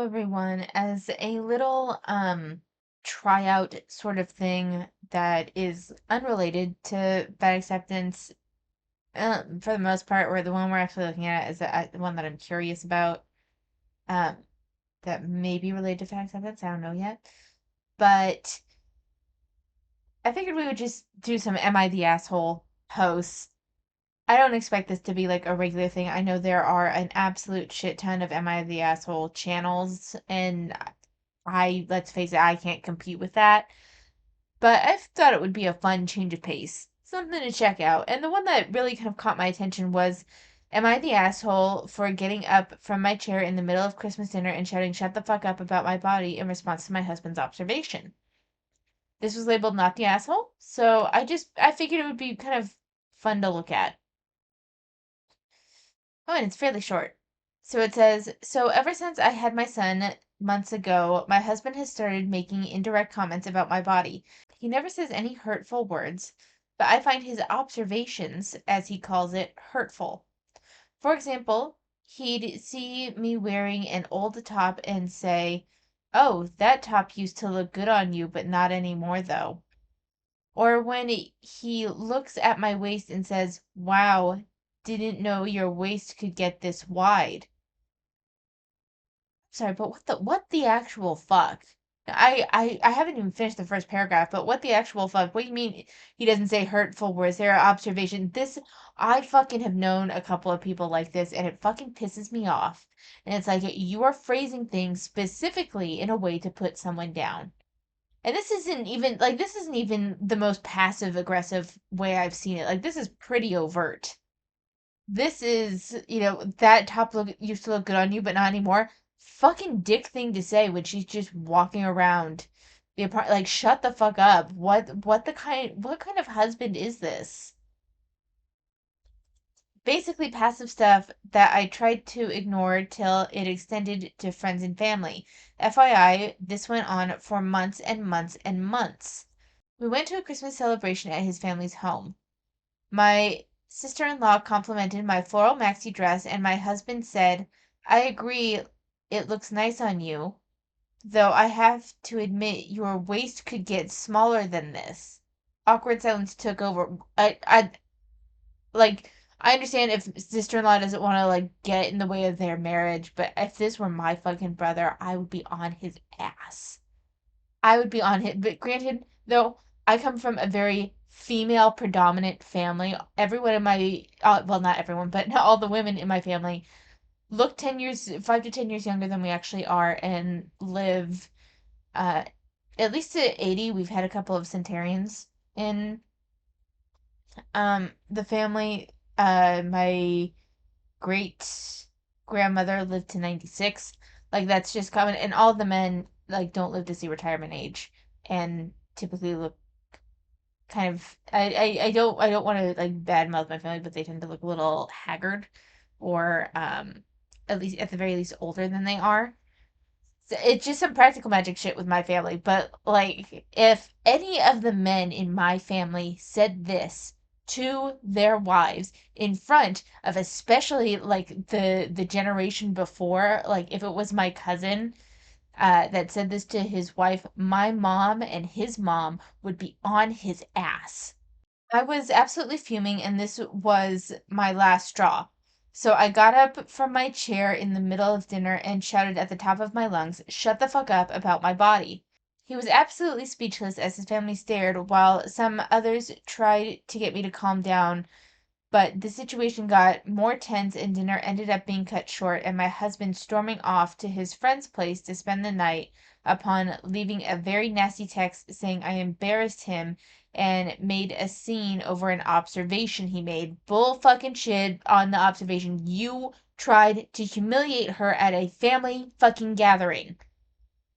everyone. As a little tryout sort of thing that is unrelated to bad acceptance, for the most part, or the one we're actually looking at is the one that I'm curious about, um, that may be related to bad acceptance. I don't know yet, but I figured we would just do some "Am I the Asshole" posts. I don't expect this to be like a regular thing. I know there are an absolute shit ton of "Am I the Asshole" channels, and let's face it, I can't compete with that. But I thought it would be a fun change of pace, something to check out. And the one that really kind of caught my attention was, am I the asshole for getting up from my chair in the middle of Christmas dinner and shouting, "Shut the fuck up" about my body in response to my husband's observation? This was labeled not the asshole, so I figured it would be kind of fun to look at. Oh, and it's fairly short. So it says, so ever since I had my son months ago, my husband has started making indirect comments about my body. He never says any hurtful words, but I find his observations, as he calls it, hurtful. For example, he'd see me wearing an old top and say, "Oh, that top used to look good on you, but not anymore, though." Or when he looks at my waist and says, "Wow, didn't know your waist could get this wide." Sorry, but what the actual fuck? I haven't even finished the first paragraph, but what the actual fuck? What do you mean he doesn't say hurtful words? There are observation. I fucking have known a couple of people like this, and it fucking pisses me off. And it's like you are phrasing things specifically in a way to put someone down. And this isn't even the most passive aggressive way I've seen it. Like this is pretty overt. This is, that top look used to look good on you, but not anymore. Fucking dick thing to say when she's just walking around the apartment. Like, shut the fuck up. What kind of husband is this? Basically passive stuff that I tried to ignore till it extended to friends and family. FYI, this went on for months and months and months. We went to a Christmas celebration at his family's home. My sister-in-law complimented my floral maxi dress, and my husband said, "I agree, it looks nice on you, though I have to admit your waist could get smaller than this." Awkward silence took over. Like, I understand if sister-in-law doesn't want to, like, get in the way of their marriage, but if this were my fucking brother, I would be on his ass. I would be on it. But granted, though, I come from a very female predominant family. Everyone in my, well, not everyone, but all the women in my family look 10 years, 5 to 10 years younger than we actually are and live, uh, at least to 80. We've had a couple of centenarians in, the family. My great grandmother lived to 96. Like that's just common, and all the men like don't live to see retirement age, and typically look kind of. I don't want to like badmouth my family, but they tend to look a little haggard, or at the very least older than they are. So it's just some practical magic shit with my family. But like, if any of the men in my family said this to their wives in front of, especially like the generation before, like if it was my cousin that said this to his wife, my mom and his mom would be on his ass. I was absolutely fuming, and this was my last straw. So I got up from my chair in the middle of dinner and shouted at the top of my lungs, "Shut the fuck up about my body." He was absolutely speechless as his family stared, while some others tried to get me to calm down, but the situation got more tense and dinner ended up being cut short and my husband storming off to his friend's place to spend the night upon leaving a very nasty text saying I embarrassed him and made a scene over an observation he made. Bull fucking shit on the observation. You tried to humiliate her at a family fucking gathering.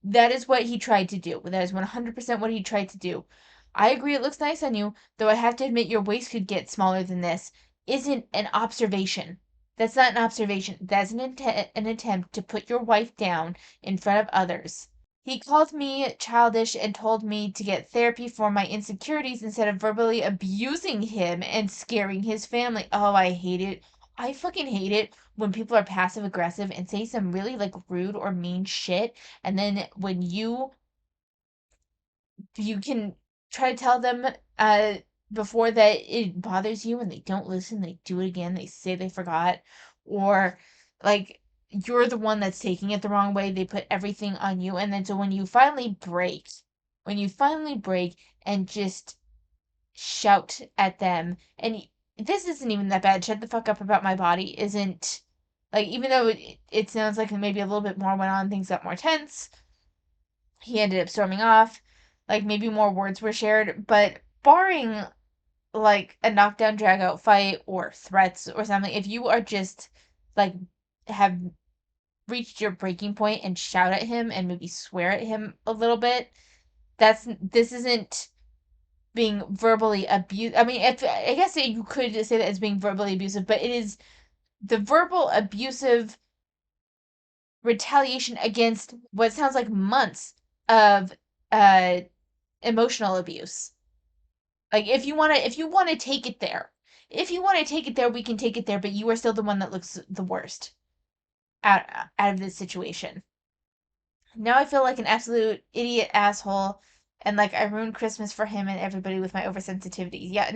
That is what he tried to do. That is 100% what he tried to do. I agree it looks nice on you, though I have to admit your waist could get smaller than this. Isn't an observation. That's not an observation. That's an attempt to put your wife down in front of others. He called me childish and told me to get therapy for my insecurities instead of verbally abusing him and scaring his family. Oh, I hate it. I fucking hate it when people are passive aggressive and say some really like rude or mean shit, and then when you can try to tell them before that it bothers you and they don't listen, they do it again, they say they forgot, or like you're the one that's taking it the wrong way, they put everything on you, and then so when you finally break and just shout at them, and this isn't even that bad. Shut the fuck up about my body isn't like, even though it sounds like maybe a little bit more went on, things got more tense. He ended up storming off. Like maybe more words were shared, but barring like a knockdown drag out fight or threats or something, if you are just like have reached your breaking point and shout at him and maybe swear at him a little bit, this isn't being verbally abused. I mean, if I guess you could say that as being verbally abusive, but it is the verbal abusive retaliation against what sounds like months of uh emotional abuse. Like if you want to take it there. If you want to take it there, we can take it there, but you are still the one that looks the worst out out of this situation. Now I feel like an absolute idiot asshole, and like I ruined Christmas for him and everybody with my oversensitivity. Yeah,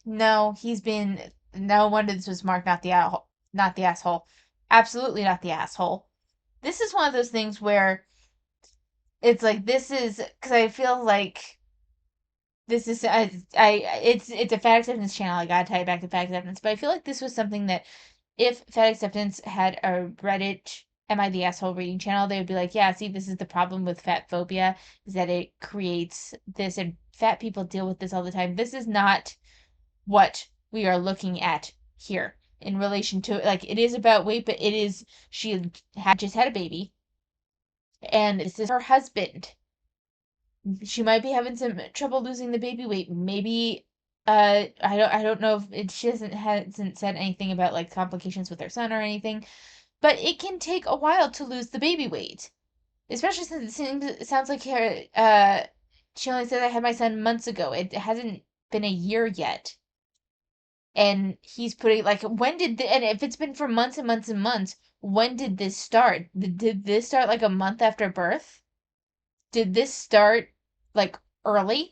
no, he's been no wonder this was Mark, not the asshole. Absolutely not the asshole. This is one of those things where it's like this is because I feel like this is it's a fat acceptance channel. I gotta tie it back to fat acceptance, but I feel like this was something that if Fat Acceptance had a Reddit Am I the Asshole reading channel, they would be like, yeah, see, this is the problem with fat phobia, is that it creates this, and fat people deal with this all the time. This is not what we are looking at here in relation to, like, it is about weight, but it is, she had just had a baby, and this is her husband. She might be having some trouble losing the baby weight. Maybe I don't know if it she hasn't said anything about like complications with her son or anything, but it can take a while to lose the baby weight. Especially since it sounds like her she only said I had my son months ago. It hasn't been a year yet. And he's putting like when did and if it's been for months and months and months, when did this start? Did this start like a month after birth? Did this start like early?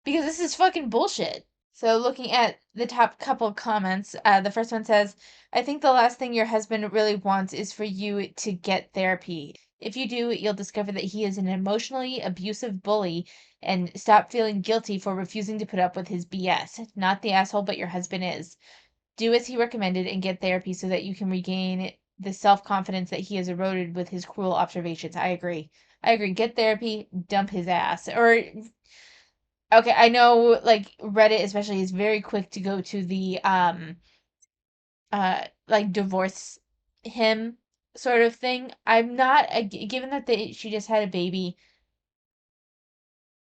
Because this is fucking bullshit. So, looking at the top couple comments, the first one says, I think the last thing your husband really wants is for you to get therapy. If you do, you'll discover that he is an emotionally abusive bully and stop feeling guilty for refusing to put up with his BS. Not the asshole, but your husband is. Do as he recommended and get therapy so that you can regain the self confidence that he has eroded with his cruel observations. I agree. I agree. Get therapy, dump his ass. Or okay, I know like Reddit especially is very quick to go to the like divorce him sort of thing. I'm not given that she just had a baby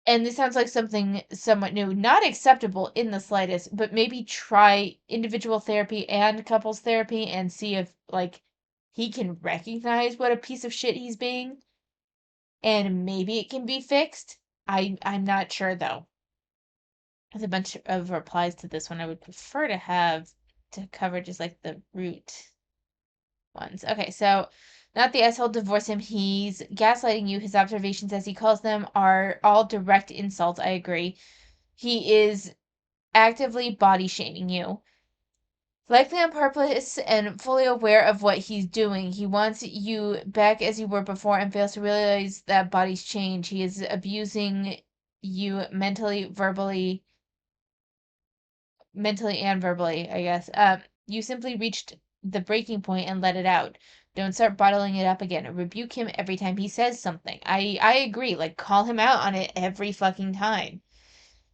and this sounds like something somewhat new, not acceptable in the slightest, but maybe try individual therapy and couples therapy and see if like he can recognize what a piece of shit he's being and maybe it can be fixed. I'm not sure though. There's a bunch of replies to this one. I would prefer to have to cover just like the root ones. Okay, so not the asshole, divorce him. He's gaslighting you. His observations, as he calls them, are all direct insults. I agree. He is actively body shaming you. Likely on purpose and fully aware of what he's doing. He wants you back as you were before and fails to realize that bodies change. He is abusing you mentally and verbally, I guess. You simply reached the breaking point and let it out. Don't start bottling it up again. Rebuke him every time he says something. I agree. Like call him out on it every fucking time.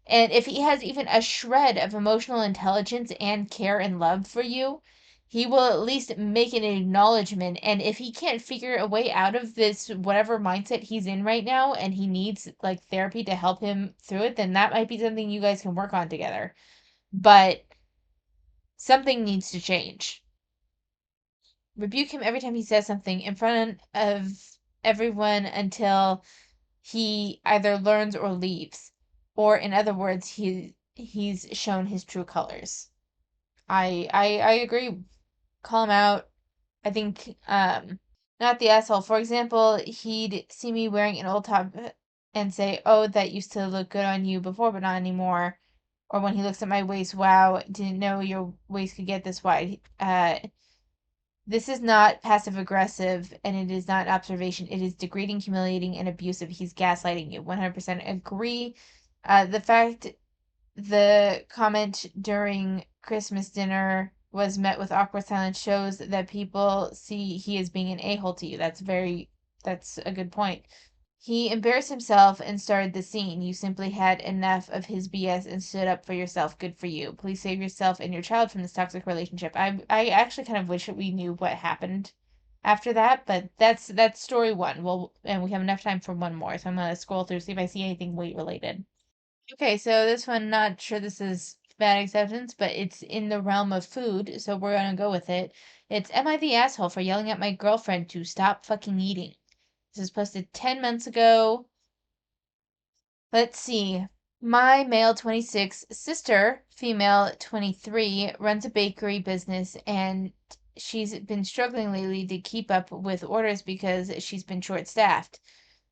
And if he has even a shred of emotional intelligence and care and love for you, he will at least make an acknowledgement. And if he can't figure a way out of this, whatever mindset he's in right now, and he needs like therapy to help him through it, then that might be something you guys can work on together. But something needs to change. Rebuke him every time he says something in front of everyone until he either learns or leaves. Or in other words, he's shown his true colors. I agree. call him out. I think not the asshole. For example, he'd see me wearing an old top and say, "Oh, that used to look good on you before, but not anymore." Or when he looks at my waist, "Wow, didn't know your waist could get this wide." This is not passive aggressive and it is not observation. It is degrading, humiliating, and abusive. He's gaslighting you. 100% agree. The fact the comment during Christmas dinner was met with awkward silence shows that people see he is being an a-hole to you. That's a good point. He embarrassed himself and started the scene. You simply had enough of his BS and stood up for yourself. Good for you. Please save yourself and your child from this toxic relationship. I actually kind of wish that we knew what happened after that, but that's story one. Well, and we have enough time for one more, so I'm gonna scroll through see if I see anything weight related. Okay, so this one, not sure this is bad acceptance, but it's in the realm of food, so we're gonna go with it. It's Am I the asshole for yelling at my girlfriend to stop fucking eating? This was posted 10 months ago. Let's see. My male 26 sister, female 23, runs a bakery business and she's been struggling lately to keep up with orders because she's been short-staffed.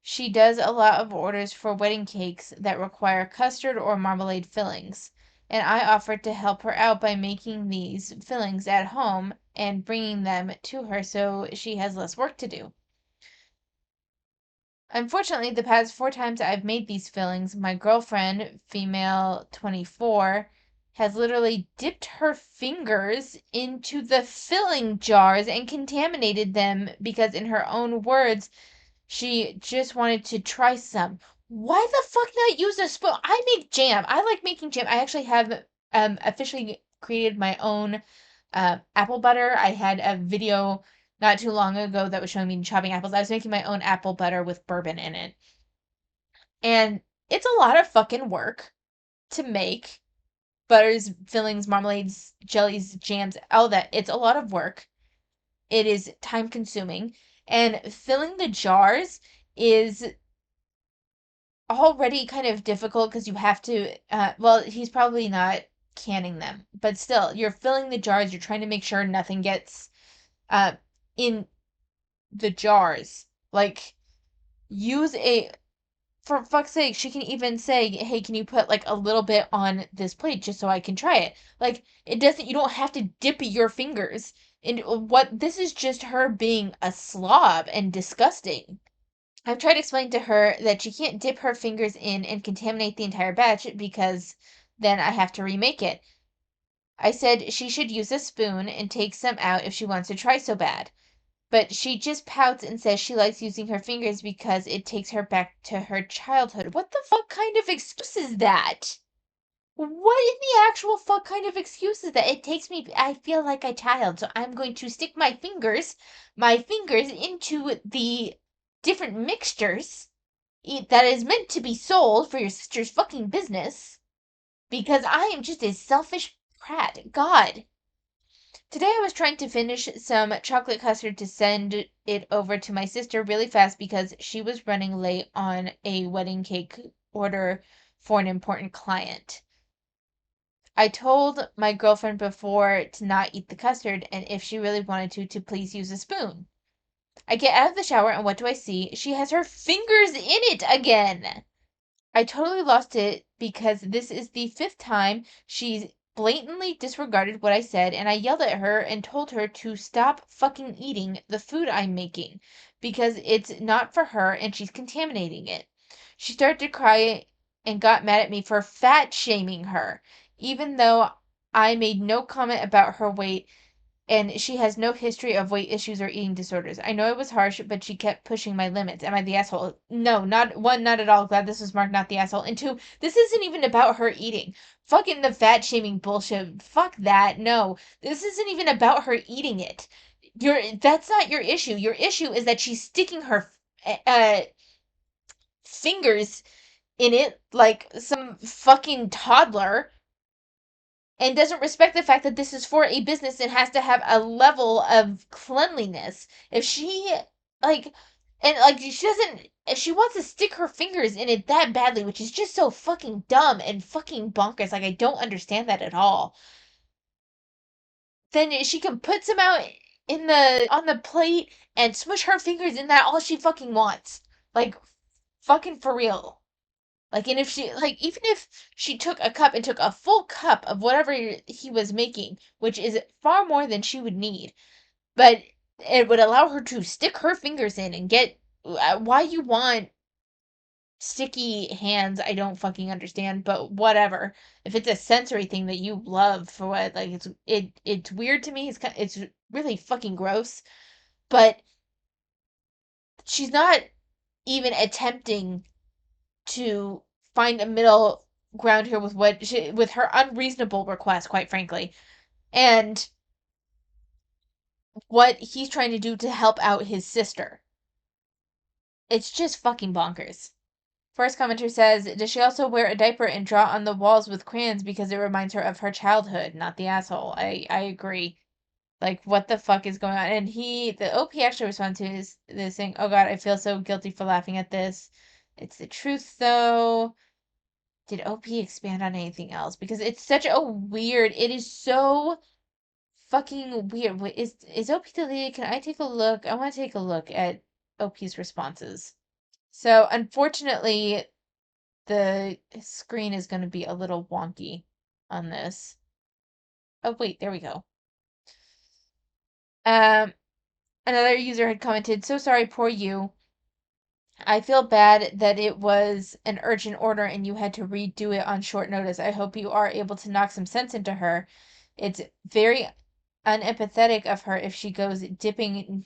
She does a lot of orders for wedding cakes that require custard or marmalade fillings, and I offered to help her out by making these fillings at home and bringing them to her so she has less work to do. Unfortunately, the past four times I've made these fillings, my girlfriend, female 24, has literally dipped her fingers into the filling jars and contaminated them because, in her own words, she just wanted to try some. Why the fuck not use a spoon? I make jam. I like making jam. I actually have officially created my own apple butter. I had a video not too long ago that was showing me chopping apples. I was making my own apple butter with bourbon in it. And it's a lot of fucking work to make butters, fillings, marmalades, jellies, jams, all that. It's a lot of work. It is time consuming. And filling the jars is already kind of difficult because you have to well, he's probably not canning them, but still, you're filling the jars, you're trying to make sure nothing gets uh in the jars. Like, use a for fuck's sake, she can even say, "Hey, can you put like a little bit on this plate just so I can try it?" Like, it doesn't, you don't have to dip your fingers in what this is just her being a slob and disgusting. I've tried explaining to her that she can't dip her fingers in and contaminate the entire batch because then I have to remake it. I said she should use a spoon and take some out if she wants to try so bad. But she just pouts and says she likes using her fingers because it takes her back to her childhood. What the fuck kind of excuse is that? What in the actual fuck kind of excuse is that? It takes me, I feel like a child, so I'm going to stick my fingers into the different mixtures that is meant to be sold for your sister's fucking business because I am just a selfish prat. God. Today I was trying to finish some chocolate custard to send it over to my sister really fast because she was running late on a wedding cake order for an important client. I told my girlfriend before to not eat the custard and if she really wanted to please use a spoon. I get out of the shower and what do I see? She has her fingers in it again. I totally lost it because this is the fifth time she's blatantly disregarded what I said, and I yelled at her and told her to stop fucking eating the food I'm making because it's not for her and she's contaminating it. She started to cry and got mad at me for fat shaming her, even though I made no comment about her weight and she has no history of weight issues or eating disorders. I know it was harsh, but she kept pushing my limits. Am I the asshole? No, not one, not at all. Glad this was marked not the asshole. And two, this isn't even about her eating. Fucking the fat shaming bullshit. Fuck that. No, this isn't even about her eating it. That's not your issue. Your issue is that she's sticking her fingers in it like some fucking toddler and doesn't respect the fact that this is for a business and has to have a level of cleanliness. If she like and like she doesn't if she wants to stick her fingers in it that badly, which is just so fucking dumb and fucking bonkers, like I don't understand that at all. then she can put some out in the on the plate and smush her fingers in that all she fucking wants. Like fucking for real. Like, and if she, like, even if she took a cup and took a full cup of whatever he was making, which is far more than she would need, but it would allow her to stick her fingers in and get why you want sticky hands, I don't fucking understand, but whatever. If it's a sensory thing that you love for what, like, it's weird to me. It's really fucking gross, but she's not even attempting to find a middle ground here with with her unreasonable request, quite frankly, and what he's trying to do to help out his sister. It's just fucking bonkers. First commenter says, does she also wear a diaper and draw on the walls with crayons because it reminds her of her childhood? Not the asshole. I agree. Like, what the fuck is going on? And the OP actually responds to this saying, oh god, I feel so guilty for laughing at this. It's the truth, though. Did OP expand on anything else? Because it's such a weird. It is so fucking weird. Wait, is OP deleted? Can I take a look? I want to take a look at OP's responses. So unfortunately, the screen is going to be a little wonky on this. Oh wait, there we go. Um, Another user had commented, "So sorry, poor you. I feel bad that it was an urgent order and you had to redo it on short notice. I hope you are able to knock some sense into her. It's very unempathetic of her if she goes dipping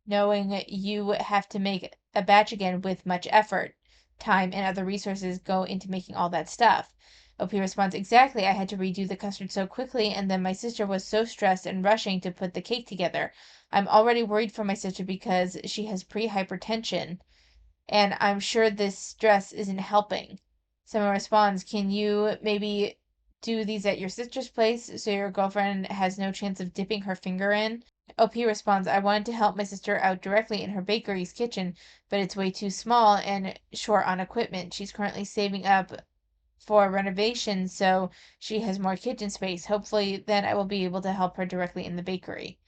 knowing you have to make a batch again with much effort, time, and other resources go into making all that stuff." OP responds, exactly. I had to redo the custard so quickly, and then my sister was so stressed and rushing to put the cake together. I'm already worried for my sister because she has pre-hypertension and I'm sure this stress isn't helping. Someone responds, can you maybe do these at your sister's place so your girlfriend has no chance of dipping her finger in? OP responds, I wanted to help my sister out directly in her bakery's kitchen, but it's way too small and short on equipment. She's currently saving up for renovation so she has more kitchen space. Hopefully, then I will be able to help her directly in the bakery.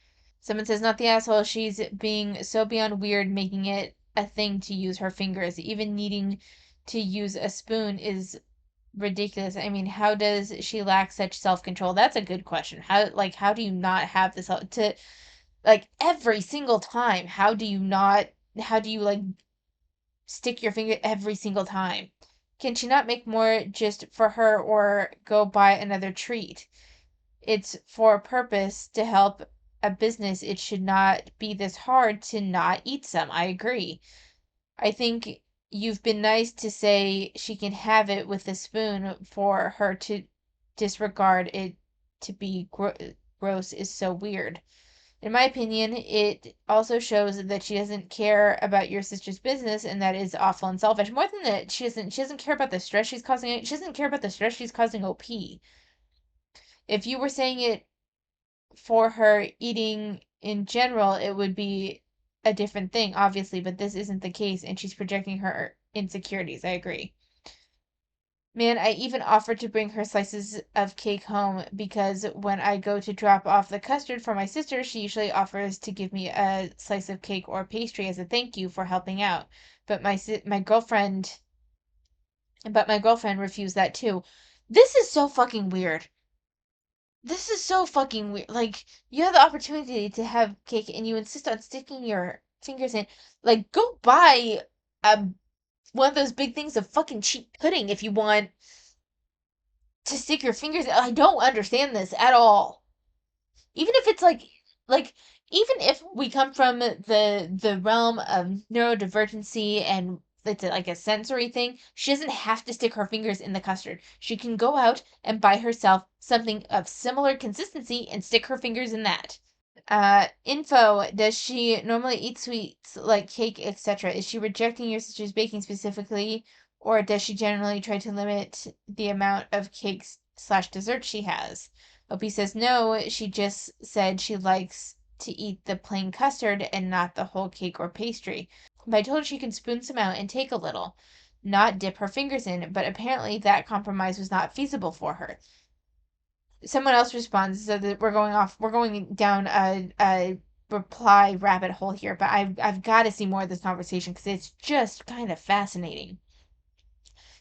Someone says, not the asshole. She's being so beyond weird, making it a thing to use her fingers. Even needing to use a spoon is ridiculous. I mean, how does she lack such self-control? That's a good question. How do you not have this to, like, every single time? How do you, like, stick your finger every single time? Can she not make more just for her or go buy another treat? It's for a purpose to help a business. It should not be this hard to not eat some. I agree. I think you've been nice to say she can have it with a spoon. For her to disregard it to be gross is so weird. In my opinion, it also shows that she doesn't care about your sister's business, and that is awful and selfish. More than that, she doesn't care about the stress she's causing. She doesn't care about the stress she's causing OP. If you were saying it for her eating in general, it would be a different thing, obviously, but this isn't the case, and she's projecting her insecurities. I agree. Man, I even offered to bring her slices of cake home because when I go to drop off the custard for my sister, she usually offers to give me a slice of cake or pastry as a thank you for helping out. But my girlfriend refused that too. This is so fucking weird. This is so fucking weird. Like, you have the opportunity to have cake and you insist on sticking your fingers in. Like, go buy um one of those big things of fucking cheap pudding if you want to stick your fingers in. I don't understand this at all. Even if it's like even if we come from the realm of neurodivergency and it's like a sensory thing, she doesn't have to stick her fingers in the custard. She can go out and buy herself something of similar consistency and stick her fingers in that. Info, does she normally eat sweets like cake, etc.? Is she rejecting your sister's baking specifically, or does she generally try to limit the amount of cakes slash dessert she has? Opie says no, she just said she likes to eat the plain custard and not the whole cake or pastry. But I told her she can spoon some out and take a little, not dip her fingers in, but apparently that compromise was not feasible for her. Someone else responds, so that we're going down a reply rabbit hole here, but I've got to see more of this conversation because it's just kind of fascinating.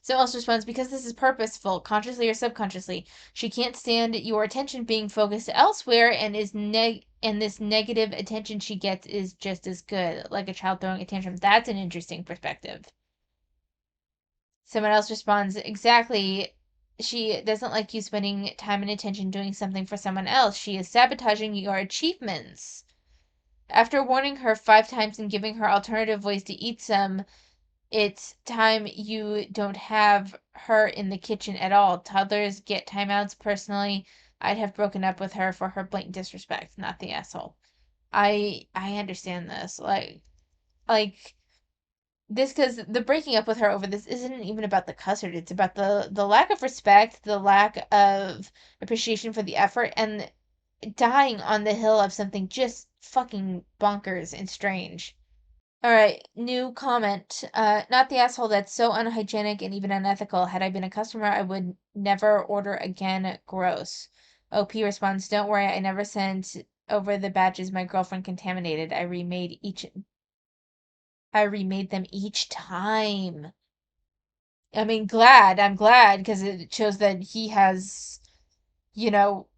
Someone else responds, because this is purposeful, consciously or subconsciously. She can't stand your attention being focused elsewhere, and this negative attention she gets is just as good, like a child throwing a tantrum. That's an interesting perspective. Someone else responds, exactly. She doesn't like you spending time and attention doing something for someone else. She is sabotaging your achievements. After warning her 5 times and giving her alternative ways to eat some, it's time you don't have her in the kitchen at all. Toddlers get timeouts. Personally, I'd have broken up with her for her blatant disrespect, not the asshole. I understand this. Like this, because the breaking up with her over this isn't even about the custard. It's about the lack of respect, the lack of appreciation for the effort, and dying on the hill of something just fucking bonkers and strange. All right, new comment. Not the asshole that's so unhygienic and even unethical. Had I been a customer, I would never order again. Gross. OP responds, don't worry, I never sent over the batches my girlfriend contaminated. I remade them each time. I mean, I'm glad because it shows that he has, you know,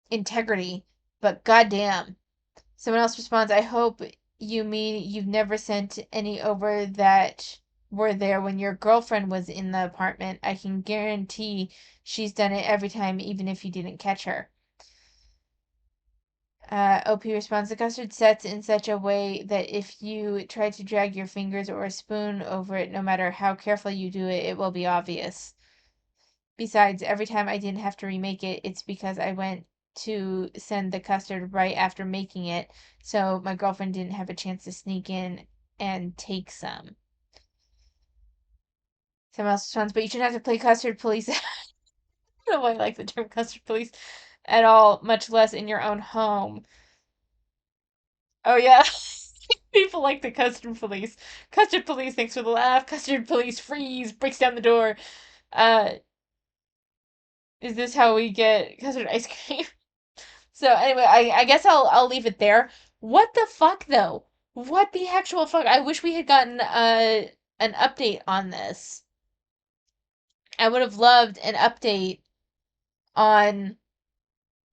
integrity. But goddamn. Someone else responds, I hope you mean you've never sent any over that were there when your girlfriend was in the apartment. I can guarantee she's done it every time, even if you didn't catch her. OP responds, the custard sets in such a way that if you try to drag your fingers or a spoon over it, no matter how careful you do it, it will be obvious. Besides, every time I didn't have to remake it, it's because I went to send the custard right after making it, so my girlfriend didn't have a chance to sneak in and take some. Someone else responds, but you shouldn't have to play custard police. I don't know why I like the term custard police at all, much less in your own home. Oh yeah. People like the custard police. Custard police, thanks for the laugh. Custard police freeze, breaks down the door. Uh, is this how we get custard ice cream? So anyway, I guess I'll leave it there. What the fuck though? What the actual fuck? I wish we had gotten an update on this. I would have loved an update on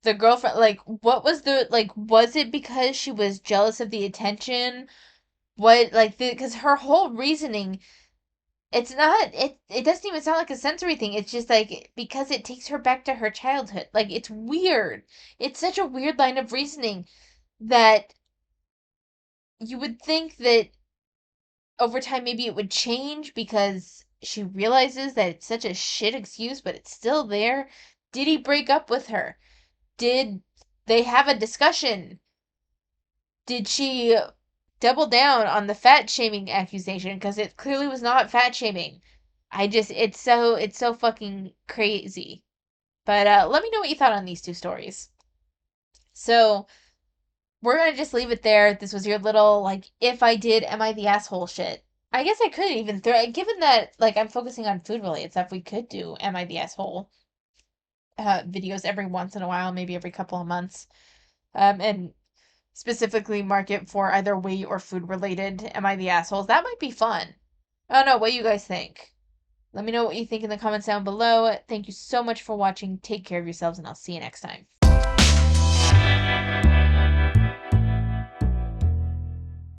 the girlfriend. Like, what was the like? Was it because she was jealous of the attention? What like the because her whole reasoning, it's not it doesn't even sound like a sensory thing. It's just like because it takes her back to her childhood. Like it's weird. It's such a weird line of reasoning that you would think that over time maybe it would change because she realizes that it's such a shit excuse, but it's still there. Did he break up with her? Did they have a discussion? Did she double down on the fat shaming accusation? Because it clearly was not fat shaming. It's so fucking crazy. But let me know what you thought on these two stories. So we're gonna just leave it there. This was your little like, if I did, am I the asshole shit. I guess I could even throw, given that like I'm focusing on food related stuff, we could do am I the asshole videos every once in a while, maybe every couple of months, and specifically market for either weight or food related. Am I the assholes? That might be fun. I don't know. What do you guys think? Let me know what you think in the comments down below. Thank you so much for watching. Take care of yourselves, and I'll see you next time.